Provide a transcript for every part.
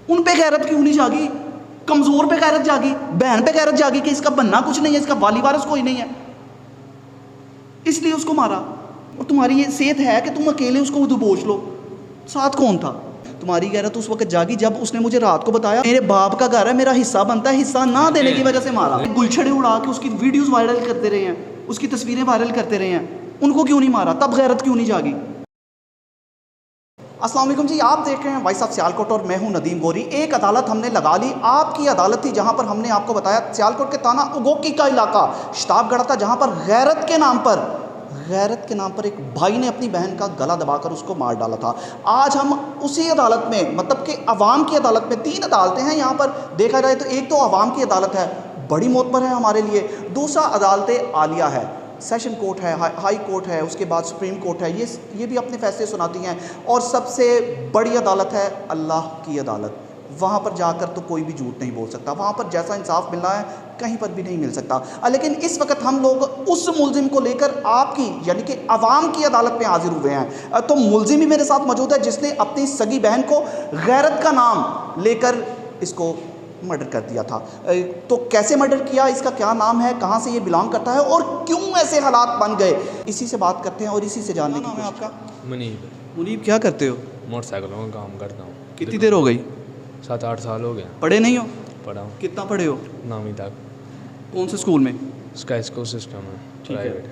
उन पे गैरत क्यों नहीं जागी? कमज़ोर पे गैरत जागी, बहन पे गैरत जागी कि इसका बनना कुछ नहीं है, इसका वाली वारिस कोई नहीं है, इसलिए उसको मारा। और तुम्हारी ये सेहत है कि तुम अकेले उसको दबोच लो, साथ कौन था? तुम्हारी गैरत उस वक्त जागी जब उसने मुझे रात को बताया मेरे बाप का घर है, मेरा हिस्सा बनता है, हिस्सा ना देने की वजह से मारा। गुलछड़े उड़ा के उसकी वीडियोस वायरल करते रहे हैं, उसकी तस्वीरें वायरल करते रहे हैं, उनको क्यों नहीं मारा? तब गैरत क्यों नहीं जागी? अस्सलाम वालेकुम जी, आप देख रहे हैं वॉइस ऑफ सियालकोट और मैं हूं नदीम गोरी। एक अदालत हमने लगा ली, आपकी अदालत थी, जहां पर हमने आपको बताया सियालकोट के थाना उगोकी का इलाका शताबगढ़ था, जहां पर गैरत के नाम पर एक भाई ने अपनी बहन का गला दबाकर उसको मार डाला था। आज हम उसी अदालत में, मतलब कि अवाम की अदालत में, 3 अदालतें हैं यहाँ पर देखा जाए तो। एक तो अवाम की अदालत है, बड़ी मोतबर है हमारे लिए। दूसरा अदालत आलिया है, सेशन कोर्ट है, हाई कोर्ट है, उसके बाद सुप्रीम कोर्ट है, ये भी अपने फैसले सुनाती हैं। और सबसे बड़ी अदालत है अल्लाह की अदालत। वहाँ पर जाकर तो कोई भी झूठ नहीं बोल सकता, वहाँ पर जैसा इंसाफ मिलना है कहीं पर भी नहीं मिल सकता। लेकिन इस वक्त हम लोग उस मुलजिम को लेकर आपकी यानी कि अवाम की अदालत में हाजिर हुए हैं। तो मुलजिम भी मेरे साथ मौजूद है, जिसने अपनी सगी बहन को गैरत का नाम लेकर इसको मर्डर कर दिया था। तो कैसे मर्डर किया, इसका क्या नाम है, कहाँ से ये बिलोंग करता है और क्यों ऐसे हालात बन गए, इसी से बात करते हैं और इसी से जानने की कोशिश। आपका? मुनीब। मुनीब, क्या करते हो? मोटरसाइकिलों का काम करता हूँ। कितनी देर हो गई? 7-8 साल हो गए। पढ़े नहीं हो? पढ़ा हूँ। कितना पढ़े हो? 9वीं तक। कौन से स्कूल में? स्काई स्कूल सिस्टम है, प्राइवेट।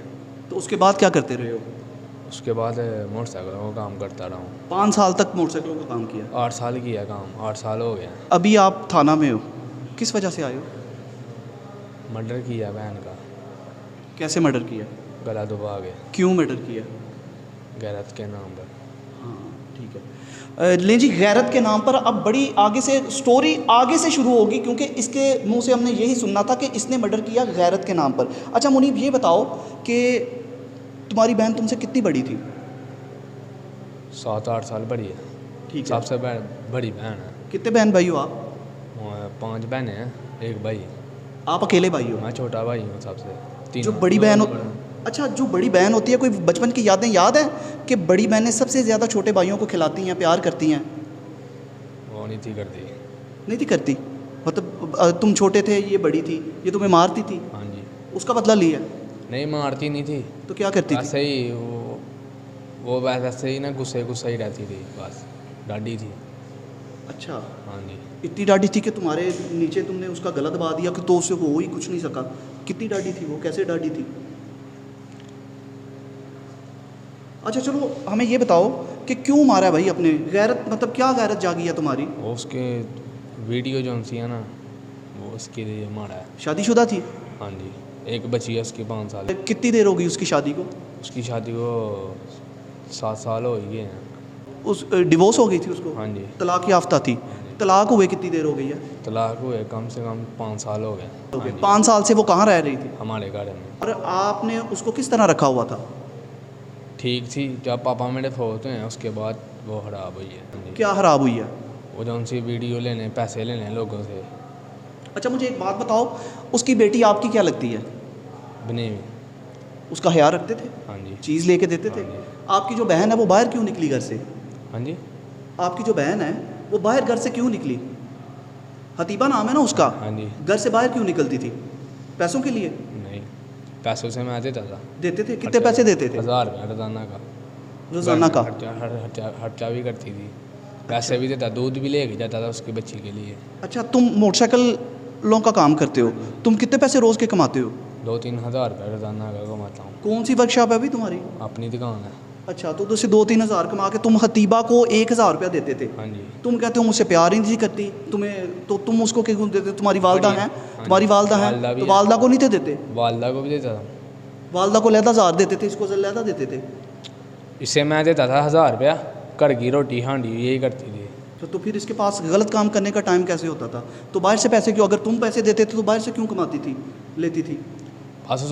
तो उसके बाद क्या करते रहे हो? उसके बाद मोटरसाइकिलों का काम करता रहा हूँ। 5 साल तक मोटरसाइकिलों का काम किया? 8 साल किया काम, 8 साल हो गया। अभी आप थाना में हो, किस वजह से आए हो? मर्डर किया बहन का। कैसे मर्डर किया? गला दबा के। क्यों मर्डर किया? गैरत के नाम पर। हाँ ठीक है। ले जी, गैरत के नाम पर अब बड़ी आगे से स्टोरी आगे से शुरू होगी, क्योंकि इसके मुंह से हमने यही सुनना था कि इसने मर्डर किया गैरत के नाम पर। अच्छा मुनीब, ये बताओ कि तुम्हारी बहन तुमसे कितनी बड़ी थी? 7-8 साल बड़ी है। ठीक है। सबसे बड़ी बहन है। कितने बहन भाई हो आप? 5 बहनें हैं, 1 भाई। आप अकेले भाई हो? मैं छोटा भाई हूँ सबसे। जो बड़ी बहन हो, अच्छा जो बड़ी बहन होती है, कोई बचपन की यादें याद हैं कि बड़ी बहनें सबसे ज़्यादा छोटे भाइयों को खिलाती हैं, प्यार करती हैं? वो नहीं थी करती। नहीं थी करती? मतलब तुम छोटे थे, ये बड़ी थी, ये तुम्हें मारती थी? हाँ जी। उसका बदला लिया? नहीं, मारती नहीं थी। तो क्या करती थी? ऐसे ही वो वैसे ही ना गुस्से ही रहती थी, बस डाडी थी। अच्छा, हाँ जी। इतनी डाडी थी कि तुम्हारे नीचे तुमने उसका गला दबा दिया कि तो उससे हो ही कुछ नहीं सका? कितनी डाडी थी वो, कैसे डाडी थी? अच्छा चलो हमें ये बताओ कि क्यों मारा भाई अपने? गैरत मतलब क्या गैरत जागी है तुम्हारी? वो उसके वीडियो जो सी है ना, वो उसके लिए मारा है। शादीशुदा थी? हाँ जी, एक बच्ची है उसकी 5 साल। कितनी देर हो गई उसकी शादी को? उसकी शादी को 7 साल हो गए हैं। उस डिवोर्स हो गई थी उसको? हाँ जी। तलाक याफ्ता थी? तलाक हुए कितनी देर हो गई है? तलाक हुए कम से कम 5 साल हो गए। हाँ जी। 5 साल से वो कहाँ रह रही थी? हमारे घर में। और आपने उसको किस तरह रखा हुआ था? ठीक थी, जब पापा मेरे फोत हुए हैं उसके बाद वो खराब हुई है। हाँ जी। क्या खराब हुई है? वो जो उनसे वीडियो लेने, पैसे लेने लोगों से। अच्छा मुझे एक बात बताओ, उसकी बेटी आपकी क्या लगती है? बने। उसका ख्याल रखते थे? हाँ जी। चीज़ लेके देते थे? हाँ जी। आपकी जो बहन है वो बाहर क्यों निकली घर से? हाँ जी। आपकी जो बहन है वो बाहर घर से क्यों निकली? हतीबा नाम है ना उसका? हाँ जी। घर से बाहर क्यों निकलती थी? पैसों के लिए? नहीं, पैसों से मैं देता था। देते थे? कितने पैसे देते थे? 1000 रुपये रोजाना का। रोजाना का? खर्चा भी करती थी, पैसे भी देता, दूध भी लेके जाता था उसकी बच्ची के लिए। अच्छा तुम मोटरसाइकिलों का काम करते हो, तुम कितने पैसे रोज़ के कमाते हो? 2-3 हज़ार रुपये रोजाना का कमाता हूँ। कौन सी वर्कशॉप है अभी तुम्हारी? अपनी दुकान है। अच्छा, तो उससे 2-3 हज़ार कमा के तुम हतीबा को 1000 रुपया देते थे? हाँ जी। तुम कहते हो मुझसे प्यार ही नहीं करती तुम्हें, तो तुम उसको क्यों देते? तुम्हारी वालदा हैं? तुम्हारी वालदा हैं तो वालदा को नहीं थे देते? वालदा को भी देता था। वालदा को लहदा 1000 देते थे, इसको लहदा देते थे? इससे मैं देता था 1000 रुपया, घर की रोटी हांडी यही करती थी। तो फिर इसके पास गलत काम करने का टाइम कैसे होता था? तो बाहर से पैसे क्यों, अगर तुम पैसे देते थे तो बाहर से क्यों कमाती थी, लेती थी? बस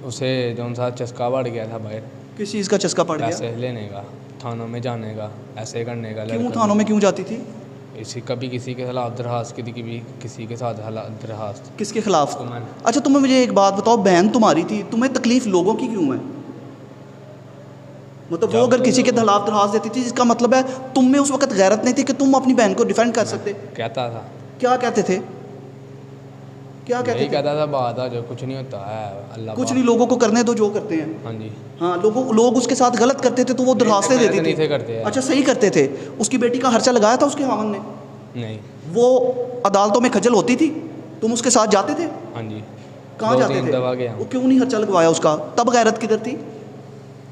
उसे जो सा चस्का बढ़ गया था बाहर। किस चीज़ का चस्का पड़ गया? पैसे लेने का, थानों में जाने का, ऐसे करने का। क्यों थानों में क्यों जाती थी? इसी कभी किसी के खिलाफ दरखास्त, कभी किसी के साथ दरखास्त। किसके खिलाफ? अच्छा तुम्हें मुझे एक बात बताओ, बहन तुम्हारी थी, तुम्हें तकलीफ़ लोगों की क्यों है? मतलब वो अगर किसी के खिलाफ दरखास्त देती थी, इसका मतलब है तुम में उस वक्त गैरत नहीं थी कि तुम अपनी बहन को डिफेंड कर सकते। कहता था, क्या कहते थे? क्या कहते यही थे? कहता था बात है जो कुछ नहीं होता है, अल्लाह कुछ पाक। नहीं, लोगों को करने दो जो करते हैं। हाँ जी। हाँ, लोग उसके साथ गलत करते थे तो वो दरखास्तें गलत देती नहीं थी। थे करते यार। अच्छा, सही करते थे। उसकी बेटी का खर्चा लगाया था उसके खामन ने? नहीं। वो अदालतों में खजल होती थी, तुम उसके साथ जाते थे? हाँ जी। कहाँ जाते 2-3 थे? दफा गया वो हूँ। क्यों नहीं खर्चा लगवाया उसका? तब गैरत किधर थी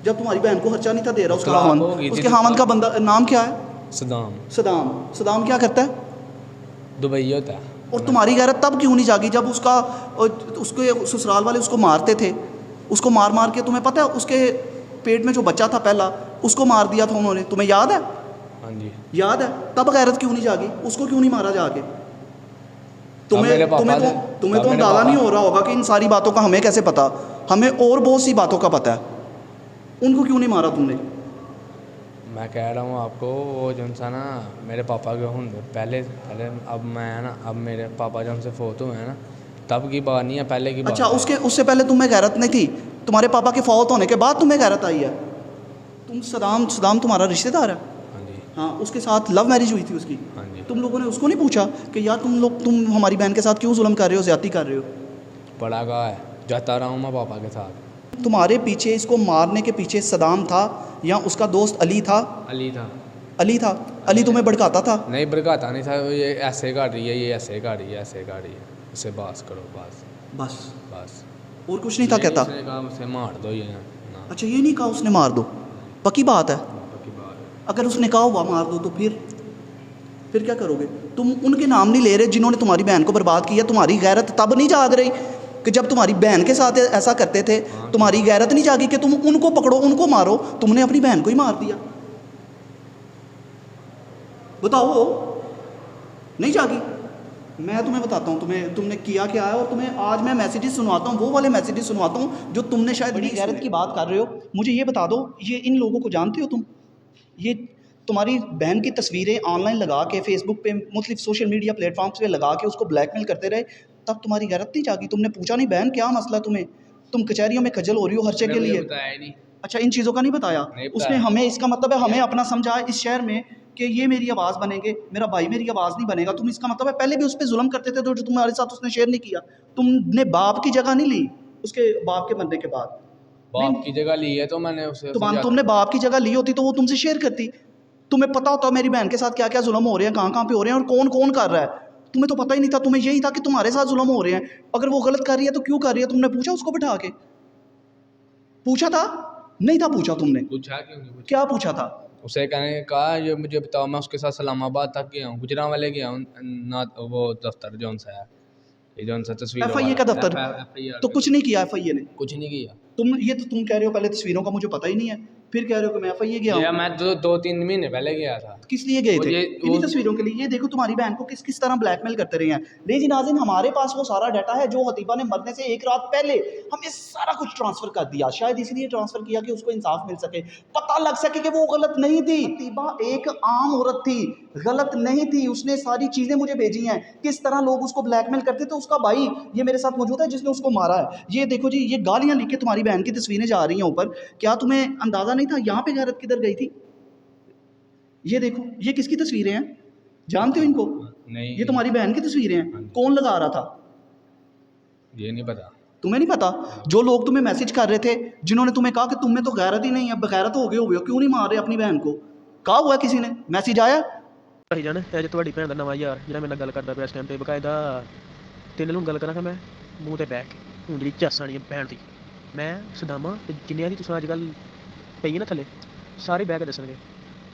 जब तुम्हारी बहन को खर्चा नहीं था दे रहा उसका तलाक हामन? हो गई थी उसके तो हामन का तलाक। बंदा नाम क्या है? सदाम। सदाम। सदाम क्या करता है? दुबई होता है। और तुम्हारी गैरत तब क्यों नहीं जागी जब उसके ससुराल वाले उसको मारते थे? उसको मार मार के, तुम्हें पता है उसके पेट में जो बच्चा था पहला, उसको मार दिया था उन्होंने, तुम्हें याद है? हाँ जी। याद है? तब गैरत क्यों नहीं जागी? उसको क्यों नहीं मारा जाके? मेरे पापा तुम्हें थे। तो मेरे अंदाजा पापा- नहीं हो रहा होगा कि इन सारी बातों का हमें कैसे पता। हमें और बहुत सी बातों का पता है। उनको क्यों नहीं मारा तुमने? मैं कह रहा हूँ आपको, वो जो सा ना मेरे पापा के हूँ पहले पहले, अब मैं है ना, अब मेरे पापा जब से फोत हुए हैं ना, तब की बात नहीं है, पहले की बात अच्छा, है। उससे पहले तुम्हें गैरत नहीं थी? तुम्हारे पापा के फौत होने के बाद तुम्हें गैरत आई है? सदाम तुम्हारा रिश्तेदार है? हाँ जी। हाँ, उसके साथ लव मैरिज हुई थी उसकी। हाँ जी। तुम लोगों ने उसको नहीं पूछा कि यार तुम हमारी बहन के साथ क्यों जुल्म कर रहे हो, ज्यादती कर रहे हो? बड़ा कहा है, जाता रहा हूँ मैं पापा के साथ। तुम्हारे पीछे, इसको मारने के पीछे सदाम था या उसका दोस्त अली था? अली था। अली था। अली तुम्हें भड़काता था? नहीं, भड़काता नहीं था, ये ऐसे कर रही है, ये ऐसे कर रही है, ऐसे कर रही है, उससे बात करो बस। बस? बस। और कुछ नहीं था कहता? उसने कहा मुझसे मार दो ये ना। अच्छा, ये नहीं कहा उसने मार दो? पक्की बात है? पापा की बात है। अगर उसने कहा हुआ मार दो तो फिर क्या करोगे? तुम उनके नाम नहीं ले रहे जिन्होंने तुम्हारी बहन को बर्बाद किया। तुम्हारी गैरत तब नहीं जाग रही कि जब तुम्हारी बहन के साथ ऐसा करते थे? तुम्हारी गैरत नहीं जागी कि तुम उनको पकड़ो, उनको मारो? तुमने अपनी बहन को ही मार दिया। बताओ, नहीं जागी? मैं तुम्हें बताता हूँ तुमने किया क्या है, और तुम्हें आज मैं मैसेजेस सुनवाता हूँ, वो वाले मैसेजेस सुनवाता हूँ जो तुमने शायद बड़ी गैरत की बात कर रहे हो। मुझे ये बता दो, ये इन लोगों को जानते हो तुम? ये तुम्हारी बहन की तस्वीरें ऑनलाइन लगा के, फेसबुक पे, मुख्तलिफ सोशल मीडिया प्लेटफॉर्म्स पे लगा के उसको ब्लैकमेल करते रहे, तब तुम्हारी गैरत नहीं जागी? तुमने पूछा नहीं बहन क्या मसला तुम्हें? तुम कचहरियों में खजल हो रही हो खर्चे के लिए। बताया ही नहीं। अच्छा, इन चीज़ों का नहीं बताया नहीं उसने बताया। हमें? इसका मतलब है हमें अपना समझा इस शहर में कि ये मेरी आवाज़ बनेंगे, मेरा भाई मेरी आवाज़ नहीं बनेगा। तुम, इसका मतलब है पहले भी उस पर जुल्म करते थे तो जो तुम्हारे साथ उसने शेयर नहीं किया। तुमने बाप की जगह नहीं ली उसके बाप के मरने के बाद? बाप की जगह ली है तो मैंने उसे तुमने बाप की जगह ली होती तो वो तुमसे शेयर करती। तुम्हें पता होता मेरी बहन के साथ क्या क्या जुल्म हो रहे हैं, कहाँ कहाँ पे हो रहे हैं और कौन कौन कर रहा है। तुम्हें तो पता ही नहीं था। तुम्हें यही था कि तुम्हारे साथ जुल्म हो रहे हैं। अगर वो गलत कर रही है तो क्यों कर रही है? तुमने पूछा उसको बिठा के? पूछा था? नहीं था पूछा तुमने? पूछा, क्यों नहीं पूछा? क्या पूछा था? उसे कहने कहा ये मुझे बताओ, मैं उसके साथ इस्लामाबाद तक गया हूँ, गुजरांवाले गया हूँ ना, वो दफ्तर जौन सा है, ये जौन सा तस्वीर FIA का दफ्तर? तो कुछ नहीं किया FIA ने? कुछ नहीं किया। तुम कह रहे हो पहले तस्वीरों का मुझे पता ही नहीं है, फिर कह रहे हो कि मैं FIA गया ये हूँ। मैं 2-3 महीने पहले गया था। किस लिए गए वो थे? ये- इन्हीं वो- तस्वीरों के लिए? ये देखो तुम्हारी बहन को किस किस तरह ब्लैकमेल करते रहे हैं। लेकिन नाज़रीन, हमारे पास वो सारा डाटा है जो हतीबा ने मरने से एक रात पहले हमें सारा कुछ ट्रांसफर कर दिया। शायद इसलिए ट्रांसफर किया कि उसको इंसाफ मिल सके, पता लग सके कि वो गलत नहीं थी। हतीबा एक आम औरत थी, गलत नहीं थी। उसने सारी चीज़ें मुझे भेजी हैं, किस तरह लोग उसको ब्लैकमेल करते थे। उसका भाई ये मेरे साथ मौजूद है जिसने उसको मारा है। ये देखो जी, ये गालियाँ लिख के तुम्हारी बहन की तस्वीरें जा रही हैं ऊपर। क्या तुम्हें अंदाज़ा नहीं था यहाँ पे गैरत किधर गई थी? ये देखो, ये किसकी तस्वीरें हैं? जानते हो इनको? नहीं, ये तुम्हारी बहन की तस्वीरें हैं। कौन लगा रहा था? ये नहीं पता। तुम्हें नहीं पता? जो लोग तुम्हें मैसेज कर रहे थे, जिन्होंने तुम्हें कहा कि तुम में तो गैरत ही नहीं है, बगैरत हो गए हो, क्यों नहीं मार रहे अपनी बहन को? कहा हुआ किसी ने? मैसेज आया? ਭਾਈਜਾਨ ਇਹ ਜੇ ਤੁਹਾਡੀ ਭੈਣ ਦਾ ਨਵਾਂ ਯਾਰ ਜਿਹੜਾ ਮੇਰੇ ਨਾਲ ਗੱਲ ਕਰਦਾ ਪਿਆ ਇਸ ਟਾਈਮ ਤੇ ਬਕਾਇਦਾ ਤੇਰੇ ਨੂੰ ਗੱਲ ਕਰਾਂਗਾ ਮੈਂ ਮੂੰਹ ਤੇ ਬਹਿ ਕੇ ਉਂਗਲੀ ਝਾਸਾਣੀ ਭੈਣ ਦੀ ਮੈਂ ਸਦਾਮਾ ਤੇ ਜਿੰਨਿਆਂ ਦੀ ਤੁਸੀਂ ਅੱਜ ਕੱਲ ਪਈ ਨਾ ਥੱਲੇ ਸਾਰੇ ਬਹਿ ਕੇ ਦੱਸਣਗੇ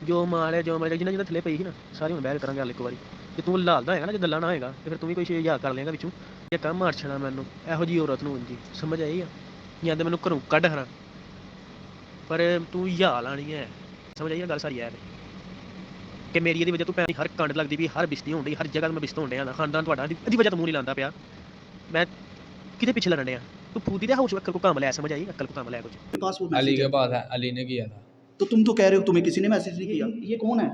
ਜੋ ਮਾਲ ਜੋ ਮੈਂ ਜਿੰਨਾ ਥੱਲੇ ਪਈ ਸੀ ਨਾ ਸਾਰੇ ਹੁਣ ਬਹਿ ਕੇ ਕਰਾਂਗੇ ਗੱਲ ਇੱਕ ਵਾਰੀ ਤੇ ਤੂੰ ਲਾਲਦਾ ਹੋਏਗਾ ਨਾ ਜੇ ਗੱਲਾਂ ਨਾ ਹੋਏਗਾ ਤੇ ਫਿਰ ਤੂੰ ਵੀ ਕੋਈ ਯਾਰ ਕਰ ਲੇਗਾ ਵਿੱਚੋਂ ਇਹ ਕੰਮ ਮਾਰ ਛਣਾ ਮੈਨੂੰ ਇਹੋ ਜਿਹੀ ਔਰਤ ਨੂੰ ਜੀ ਸਮਝ ਆਈ ਆ ਜਾਂ ਤੇ ਮੈਨੂੰ ਘਰੋਂ ਕੱਢ ਹਰਾਂ ਪਰ ਤੂੰ ਯਾ ਲਾਣੀ ਹੈ ਸਮਝ ਆਈ ਆ ਗੱਲ ਸਾਰੀ ਹੈ ਕਿ ਮੇਰੀ ਇਹਦੀ ਵਜ੍ਹਾ ਤੋਂ ਭੈਣ ਦੀ ਹਰ ਕੰਡ ਲੱਗਦੀ ਵੀ ਹਰ ਬਿਸਤੀ ਹੋਣ ਡਈ ਹਰ ਜਗ੍ਹਾ ਤੇ ਮੈਂ ਬਿਸਤ ਹੋਣ ਡਿਆ ਨਾ ਖਾਨਦਾਨ ਤੁਹਾਡਾ ਇਹਦੀ ਵਜ੍ਹਾ ਤੋਂ ਮੂੰਹ ਨਹੀਂ ਲਾਉਂਦਾ ਪਿਆ ਮੈਂ ਕਿਤੇ ਪਿੱਛੇ ਲੜਨ ਡਿਆ तू फूदी दे हाउस अक्ल को काम ले समझ आई अक्ल को काम ले कुछ पास वो अली मैसेज के है। पास है, अली ने किया था। तो तुम तो कह रहे हो तुम्हें किसी ने मैसेज नहीं किया। ये कौन है?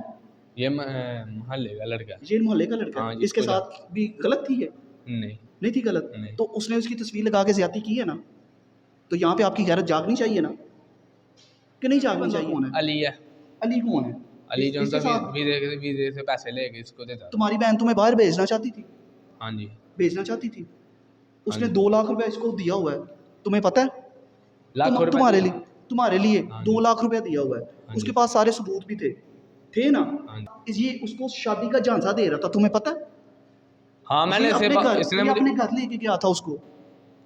ये मोहल्ले का लड़का है। ये मोहल्ले का लड़का हाँ, है। जिसको इसके साथ भी गलत थी ये? नहीं। नहीं थी गलत? नहीं। तो उसने उसकी तस्वीर लगा के ज्यादती की है ना, तो यहाँ पे आपकी गैरत जागनी चाहिए ना। कि नहीं जागनी चाहिए? कौन है अली है, अली? कौन है अली जो इसके साथ? वीज़े से पैसे लेके इसको देता था। तुम्हारी बहन तुम्हें बाहर भेजना चाहती थी? हाँ जी। भेजना चाहती थी। उसने जी। 2 लाख रुपए इसको दिया हुआ है, तुम्हें पता है? लाखों रुपए तुम्हारे दिए। लिए, तुम्हारे लिए हाँ 2 जी। लाख रुपया दिया हुआ है। हाँ उसके जी। पास सारे सबूत भी थे ना? हाँ ये उसको शादी का झांसा दे रहा था, तुम्हें पता है? हाँ, मैंने ये इसे अपने घर, इसने ये मुझे अपने घर लेके गया था उसको।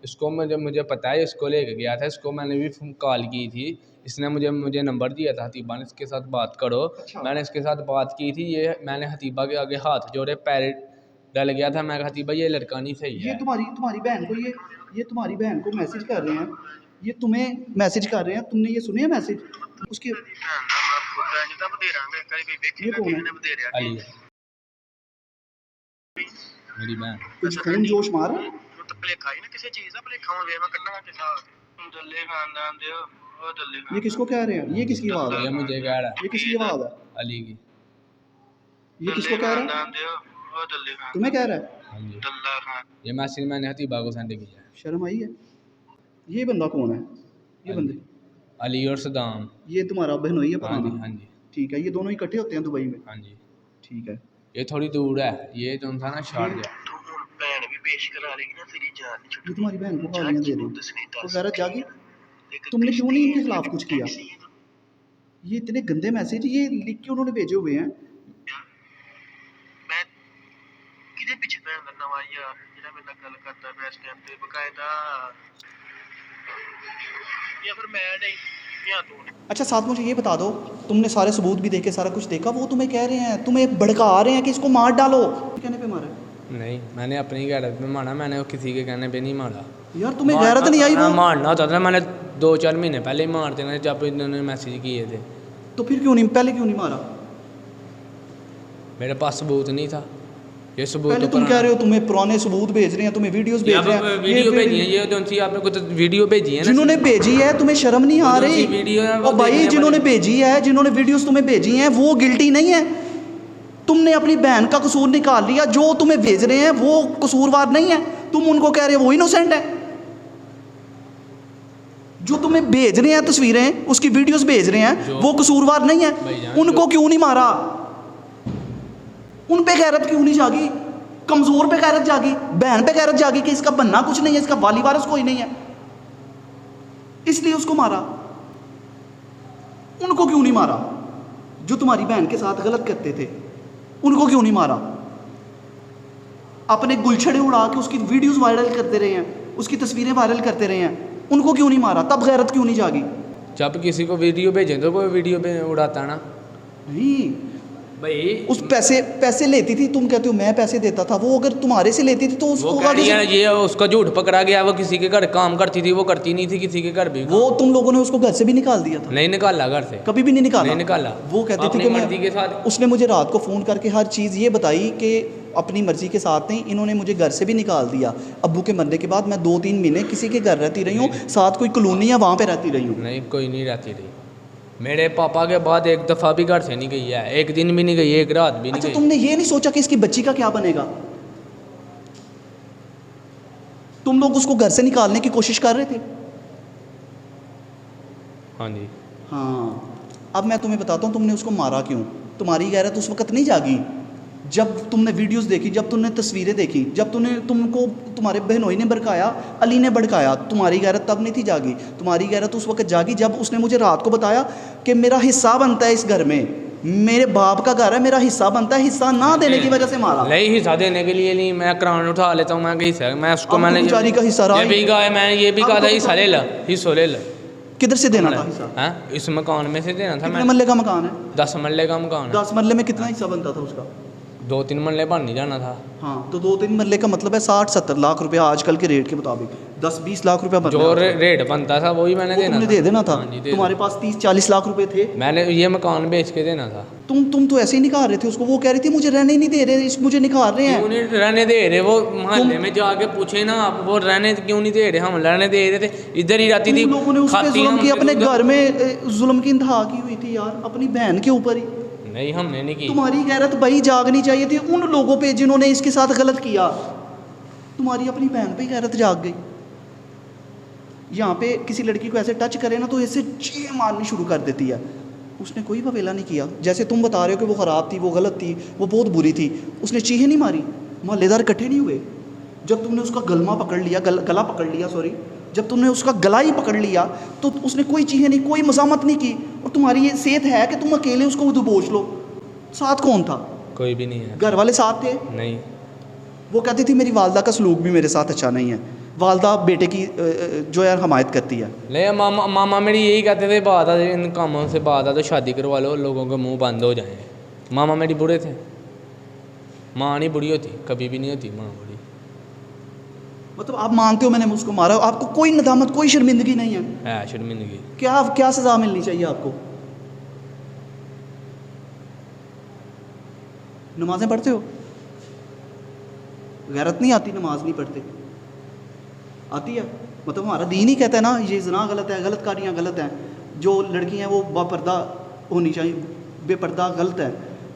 इसको मुझे पता है, इसको लेके गया था, इसको मैंने भी कॉल की थी, इसने मुझे नंबर दिया था, हतीबा ने, इसके साथ बात करो। अच्छा। मैंने इसके साथ बात की थी, ये मैंने हतीबा के आगे हाथ जोड़े, पैर डल गया था। मैं कहा हतीबा ये लड़का नहीं सही ये है। तुम्हारी बहन को ये तुम्हारी बहन को मैसेज कर रहे हैं, ये तुम्हें मैसेज कर रहे हैं, तुमने ये सुने मैसेज? उसके ये कौन है? अली है, मेरी बहन। कुछ खून जोश मार? ये किसको कह रहे हैं? ये किसकी आवाज़ ये है? मुझे कह रहा है, ये किसकी आवाज़ है? अली की। ये किसको कह रहा है? तुम्हें कह रहा है? हाँ जी। ये मैसेज मैंने हतीबा को सेंड किया है। शर्म आई है? ये बंदा कौन है? ये बंदे, अली और सदाम। ये तुम्हारा बहनोई है हाँ जी। पुराना? हाँ जी। ठीक है, ये दोनों इकट्ठे होते हैं दुबई में? हाँ जी। ठीक है। ये थोड़ी दूर है, ये जो था ना शारजा। ये तुम्हारी बहन को गालियाँ दे रहे हैं, तो गैरत जागी? तुमने क्यों नहीं इनके खिलाफ कुछ किया? ये इतने गंदे मैसेज ये लिख के उन्होंने भेजे हुए हैं। अच्छा साथ मुझे ये बता दो, तुमने सारे सबूत भी देखे, सारा कुछ देखा, वो तुम्हें कह रहे हैं, तुम्हें भड़का रहे हैं कि इसको मार डालो, कहने पे मारा है? नहीं, मैंने अपनी गैरत में मारा, मैंने किसी के कहने पे नहीं मारा। यार तुम्हें गैरत नहीं आई? वो मारना होता था, मैंने 2-4 महीने पहले ही मार देना जब इन्होंने मैसेज किए थे। तो फिर क्यों नहीं, पहले क्यों नहीं मारा? मेरे पास सबूत नहीं था, ये सबूत पहले तो तुम कह रहे हो तुम्हें पुराने सबूत भेज रहे हैं, तुम्हें वीडियोस भेज रहे हैं, वीडियो भेजी है, ये जो सी आपने कुछ वीडियो भेजी है ना, जिन्होंने भेजी है, तुम्हें शर्म नहीं आ रही? वीडियो है और भाई जिन्होंने भेजी है, जिन्होंने वीडियोस तुम्हें भेजी हैं, वो गिल्टी नहीं है? तुमने अपनी बहन का कसूर निकाल लिया, जो तुम्हें भेज रहे हैं वो कसूरवार नहीं है, तुम उनको कह रहे हो वो इनोसेंट है। जो तुम्हें भेज रहे हैं तस्वीरें, उसकी वीडियोस भेज रहे हैं, वो कसूरवार नहीं है, उनको क्यों नहीं मारा? उन पे गैरत क्यों नहीं जागी? कमजोर पे गैरत जागी, बहन पे गैरत जागी कि इसका बनना कुछ नहीं है, इसका वाली वारिस कोई नहीं है, इसलिए उसको मारा। उनको क्यों नहीं मारा जो तुम्हारी बहन के साथ गलत करते थे? उनको क्यों नहीं मारा? अपने गुलछड़े उड़ा के उसकी वीडियोस वायरल करते रहे हैं, उसकी तस्वीरें वायरल करते रहे हैं, उनको क्यों नहीं मारा? तब गैरत क्यों नहीं जागी? जब किसी को वीडियो भेजें तो कोई वीडियो पे उड़ाता ना नहीं भाई। उस पैसे लेती थी, तुम कहते हो मैं पैसे देता था, वो अगर तुम्हारे से लेती थी तो उसको ये उसका झूठ पकड़ा गया, वो किसी के घर काम करती थी, वो करती नहीं थी किसी के घर भी। वो तुम लोगों ने उसको घर से भी निकाल दिया था? नहीं निकाला, घर से कभी भी नहीं निकाला? नहीं निकाला। वो कहती थी कि मर्जी के साथ। उसने मुझे रात को फ़ोन करके हर चीज़ ये बताई कि अपनी मर्जी के साथ नहीं, इन्होंने मुझे घर से भी निकाल दिया। अब्बू के मरने के बाद मैं 2-3 महीने किसी के घर रहती रही हूँ, साथ कोई कॉलोनी है वहाँ पे रहती रही हूँ। नहीं, कोई नहीं रहती रही। मेरे पापा के बाद एक दफ़ा भी घर से नहीं गई है, एक दिन भी नहीं गई, एक रात भी नहीं अच्छा गई। तुमने ये नहीं सोचा कि इसकी बच्ची का क्या बनेगा? तुम लोग उसको घर से निकालने की कोशिश कर रहे थे? हाँ जी। हाँ, अब मैं तुम्हें बताता हूँ तुमने उसको मारा क्यों। तुम्हारी गैरत उस वक्त नहीं जागी जब तुमने वीडियोस देखी, जब तुमने तस्वीरें देखी, जब तुमको तुम्हारे बहनोई ने भड़काया, अली ने भड़काया, तुम्हारी गैरत तब नहीं थी जागी। तुम्हारी गैरत उस वक्त जागी जब उसने मुझे रात को बताया कि मेरा हिस्सा बनता है इस घर में, मेरे बाप का घर है, मेरा हिस्सा बनता है, हिस्सा ना देने की वजह से मारा। नहीं, हिस्सा देने के लिए नहीं, मैं करान उठा लेता हूँ, मैं हिस्सा, मैं उसको अब मैंने बेचारी का हिस्सा रहा ये भी कहा है, मैंने ये भी कहा था हिस्सा ले ला, हिस्सा ले ला। किधर से देना था हिस्सा? हाँ, इस मकान में से देना था। कितने मरले का मकान है? 10 मरले का मकान है। 10 मरले में कितना हिस्सा बनता था उसका? 2-3 मरले बन नहीं जाना था। हाँ, तो 2-3 मरले का मतलब है 60-70 लाख रुपया आजकल के रेट के मुताबिक, 10-20 लाख रुपया बनता जो है। रेट बनता था वही मैंने देना तुमने था। दे देना था। हाँ जी, दे तुम्हारे पास 30-40 लाख रुपए थे। मैंने ये मकान बेच के देना था। तुम तो ऐसे ही निकाल रहे थे उसको, वो कह रही थी मुझे रहने नहीं दे रहे, मुझे निकाल रहे हैं। क्यों नहीं रहने दे रहे? वो मोहल्ले में जाके पूछे ना आप, वो रहने क्यों नहीं दे रहे? हम रहने दे रहे थे, इधर ही रहती थी। तुम लोगों ने उस पे जुल्म किया, अपने घर में जुल्म की इंतहा की हुई थी यार, अपनी बहन के ऊपर ही। नहीं, हमने नहीं की। तुम्हारी गैरत भाई जागनी चाहिए थी उन लोगों पे जिन्होंने इसके साथ गलत किया। तुम्हारी अपनी बहन पे गैरत जाग गई। यहाँ पे किसी लड़की को ऐसे टच करे ना तो ऐसे चीखें मारनी शुरू कर देती है। उसने कोई बवेला नहीं किया, जैसे तुम बता रहे हो कि वो ख़राब थी, वो गलत थी, वो बहुत बुरी थी, उसने चीखें नहीं मारी, मोहल्लेदार इकट्ठे नहीं हुए। जब तुमने उसका गला पकड़ लिया, गला पकड़ लिया, सॉरी, जब तुमने उसका गला ही पकड़ लिया तो उसने कोई चीखें नहीं, कोई मज़ामत नहीं की। और तुम्हारी ये सेहत है कि तुम अकेले उसको दबोच लो? साथ कौन था? कोई भी नहीं है। घर वाले साथ थे? नहीं। वो कहती थी मेरी वालदा का सलूक भी मेरे साथ अच्छा नहीं है, वालदा बेटे की जो है हमायत करती है। ले मामा मेरी यही कहते थे, बात है इन कामों से, बात है तो शादी करवा लो, लोगों के मुंह बंद हो जाए। मामा मेरी बुरे थे, माँ नहीं बुरी होती, कभी भी नहीं होती माँ बुरी। मतलब आप मानते हो मैंने उसको मारा, आपको कोई नदामत, कोई शर्मिंदगी नहीं है? शर्मिंदगी। क्या क्या सज़ा मिलनी चाहिए आपको? नमाजें पढ़ते हो? गैरत नहीं आती? नमाज नहीं पढ़ते? आती है? मतलब हमारा दीन ही कहता है ना ये ज़िना गलत है, गलत कारियाँ गलत हैं, जो लड़की हैं वो बापर्दा होनी चाहिए, बेपर्दा गलत है,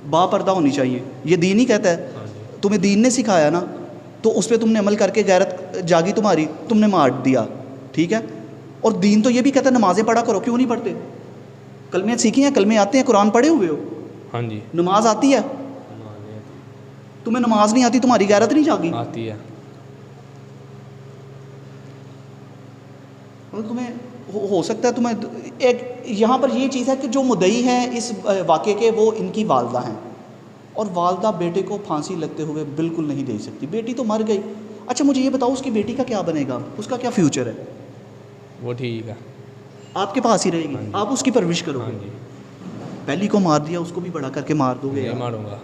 बापर्दा होनी चाहिए, ये दीन ही कहता है। तुम्हें दीन ने सिखाया ना, तो उस पर तुमने अमल करके गैरत जागी तुम्हारी, तुमने मार दिया, ठीक है। और दीन तो ये भी कहता है नमाज़ें पढ़ा करो, क्यों नहीं पढ़ते? कलमे सीखी हैं, कलमे आते हैं, कुरान पढ़े हुए हो? हाँ जी। नमाज आती है? तुम्हें नमाज नहीं आती, तुम्हारी गैरत नहीं जागी? आती है। तुम्हें हो सकता है तुम्हें एक यहाँ पर ये चीज़ है कि जो मुद्दई हैं इस वाक़े के वो इनकी वालदा हैं, और वालदा बेटे को फांसी लगते हुए बिल्कुल नहीं दे सकती। बेटी तो मर गई। अच्छा मुझे ये बताओ उसकी बेटी का क्या बनेगा, उसका क्या फ्यूचर है? वो ठीक है, आपके पास ही रहेगी, आप उसकी परवरिश करोगे? हाँ जी। पहली को मार दिया, उसको भी बड़ा करके मार दोगे? नहीं मारूंगा।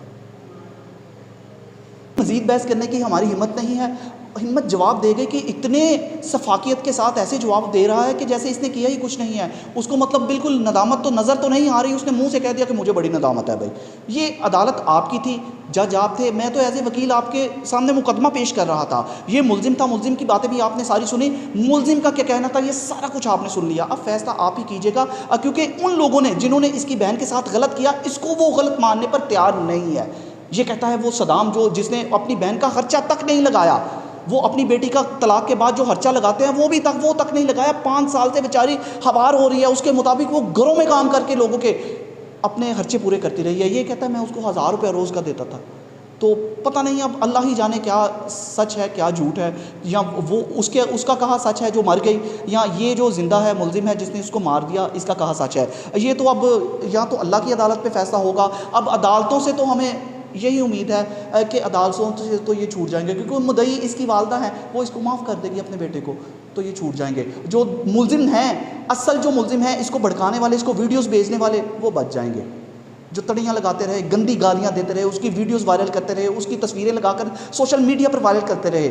मज़ीद बहस करने की हमारी हिम्मत नहीं है। हिम्मत जवाब दे गई कि इतने सफाकियत के साथ ऐसे जवाब दे रहा है कि जैसे इसने किया ही कुछ नहीं है। उसको मतलब बिल्कुल नदामत तो नज़र तो नहीं आ रही, उसने मुंह से कह दिया कि मुझे बड़ी नदामत है। भाई ये अदालत आपकी थी, जज आप थे, मैं तो एज ए वकील आपके सामने मुकदमा पेश कर रहा था। ये मुलजिम था, मुलजिम की बातें भी आपने सारी सुनी, मुलजिम का क्या कहना था ये सारा कुछ आपने सुन लिया। अब फैसला आप ही कीजिएगा, क्योंकि उन लोगों ने जिन्होंने इसकी बहन के साथ गलत किया, इसको वो गलत मानने पर तैयार नहीं है। ये कहता है वो सदाम जो जिसने अपनी बहन का खर्चा तक नहीं लगाया, वो अपनी बेटी का तलाक के बाद जो खर्चा लगाते हैं वो तक नहीं लगाया। 5 साल से बेचारी हवार हो रही है, उसके मुताबिक वो घरों में काम करके लोगों के अपने खर्चे पूरे करती रही है। ये कहता है मैं उसको 1000 रुपया रोज़ का देता था। तो पता नहीं, अब अल्लाह ही जाने क्या सच है क्या झूठ है, या वो उसका कहा सच है जो मर गई, या ये जो ज़िंदा है मुलजिम है जिसने उसको मार दिया इसका कहा सच है। ये तो अब या तो अल्लाह की अदालत पे फैसला होगा। अब अदालतों से तो हमें यही उम्मीद है कि अदालतों से तो ये छूट जाएंगे, क्योंकि मुद्दई इसकी वालदा है, वो इसको माफ़ कर देगी अपने बेटे को, तो ये छूट जाएंगे। जो मुलजिम हैं, असल जो मुलजिम है, इसको भड़काने वाले, इसको वीडियोस भेजने वाले, वो बच जाएंगे। जो तड़ियाँ लगाते रहे, गंदी गालियाँ देते रहे, उसकी वीडियोस वायरल करते रहे, उसकी तस्वीरें लगाकर सोशल मीडिया पर वायरल करते रहे,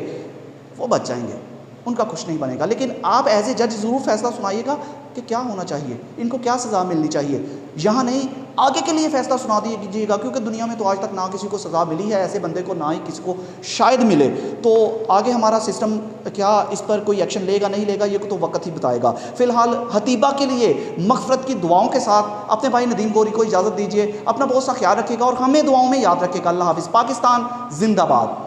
वो बच जाएंगे, उनका कुछ नहीं बनेगा। लेकिन आप एज ए जज ज़रूर फैसला सुनाइएगा कि क्या होना चाहिए, इनको क्या सज़ा मिलनी चाहिए। यहाँ नहीं, आगे के लिए फ़ैसला सुना दीजिएगा, क्योंकि दुनिया में तो आज तक ना किसी को सज़ा मिली है ऐसे बंदे को, ना ही किसी को शायद मिले। तो आगे हमारा सिस्टम क्या इस पर कोई एक्शन लेगा नहीं लेगा, ये तो वक्त ही बताएगा। फ़िलहाल हतीबा के लिए मग़फ़रत की दुआओं के साथ अपने भाई नदीम गोरी को इजाज़त दीजिए। अपना बहुत सा ख्याल रखिएगा और हमें दुआओं में याद रखिएगा। अल्लाह हाफ़िज़। पाकिस्तान ज़िंदाबाद।